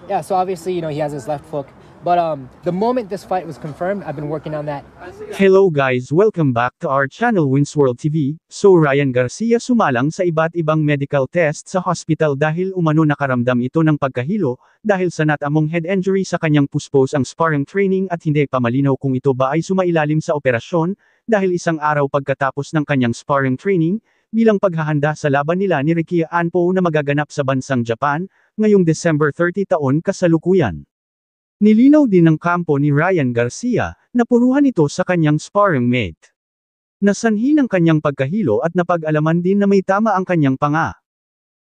Yeah, so obviously, he has his left hook. But the moment this fight was confirmed, I've been working on that. Hello guys, welcome back to our channel Winsworld TV. So Ryan Garcia sumalang sa iba't ibang medical test sa hospital dahil umano nakaramdam ito ng pagkahilo, dahil sa natamong head injury sa kanyang puspos ang sparring training at hindi pa malinaw kung ito ba ay sumailalim sa operasyon, dahil isang araw pagkatapos ng kanyang sparring training, bilang paghahanda sa laban nila ni Ricky Anpo na magaganap sa bansang Japan, ngayong December 30 taon kasalukuyan. Nilinaw din ng kampo ni Ryan Garcia, na puruhan ito sa kanyang sparring mate. Nasanhi ng kanyang pagkahilo at napag-alaman din na may tama ang kanyang panga.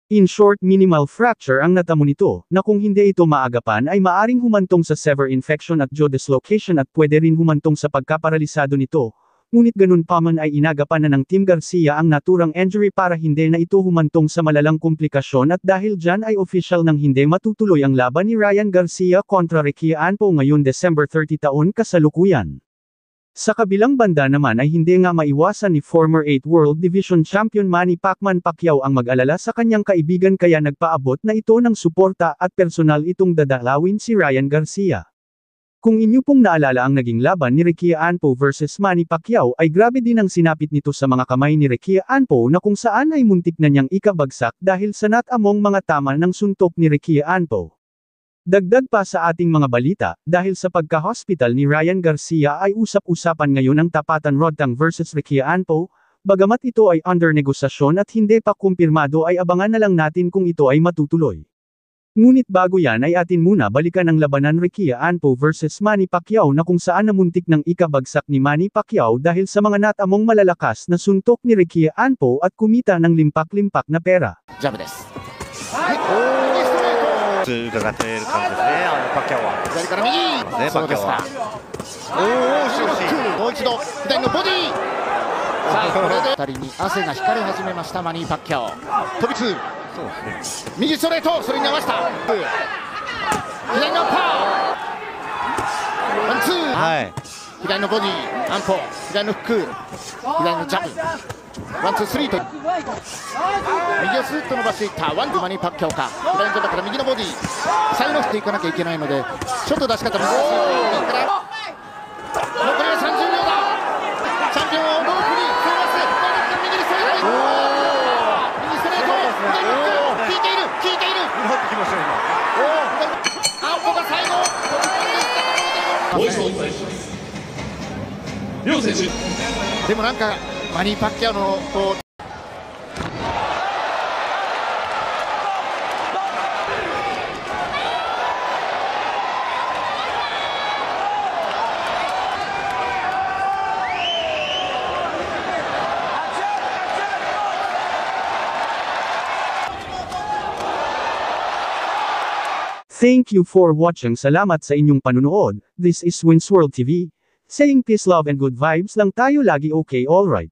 In short, minimal fracture ang natamo nito, na kung hindi ito maagapan ay maaring humantong sa severe infection at jaw dislocation at pwede rin humantong sa pagkaparalisado nito. Ngunit ganun pa man ay inagapan na ng Team Garcia ang naturang injury para hindi na ito humantong sa malalang komplikasyon, at dahil dyan ay official nang hindi matutuloy ang laban ni Ryan Garcia kontra Ricky Anpo ngayon December 30 taon kasalukuyan. Sa kabilang banda naman ay hindi nga maiwasan ni former 8 World Division Champion Manny Pacquiao ang mag-alala sa kanyang kaibigan, kaya nagpaabot na ito ng suporta at personal itong dadalawin si Ryan Garcia. Kung inyo pong naalala ang naging laban ni Ricky Anpo versus Manny Pacquiao ay grabe din ang sinapit nito sa mga kamay ni Ricky Anpo na kung saan ay muntik na niyang ikabagsak dahil sa natamong mga tama ng suntok ni Ricky Anpo. Dagdag pa sa ating mga balita, dahil sa pagka-hospital ni Ryan Garcia ay usap-usapan ngayon ang tapatan Rodtang versus Ricky Anpo, bagamat ito ay under negosasyon at hindi pa kumpirmado ay abangan na lang natin kung ito ay matutuloy. Ngunit bago yan ay atin muna balikan ang labanan Ricky Anpo versus Manny Pacquiao na kung saan namuntik ng ikabagsak ni Manny Pacquiao dahil sa mga natamong malalakas na suntok ni Ricky Anpo at kumita ng limpak-limpak na pera. Jab です。はい。伺っている感じですね。パキャオは。左から右。ね、パキャオは。もう一度左のボディ。さあこれで二人に汗が光り始めましたマニー・パッキャオ。飛びつ。右ストレート、それに合わせた。左のパー。ワンツー。はい。左のボディ、アンポ、左のフック、左のジャブ。ワンツースリーと。右をスーッと伸ばしていった。ワンツーマニー・パッキャオか。左のジャブから右のボディ。左右の振っていかなきゃいけないので、ちょっと出し方難しい。残りは30秒だ。チャンピオンをロープに背負わせ、右にストレート。右ストレート。効いている、効いている。アンポが最後。両選手。でもなんかマニー・パッキャオのこう。Thank you for watching. Salamat sa inyong panunood. This is Winsworld TV. Saying peace, love and good vibes lang tayo lagi, okay, alright.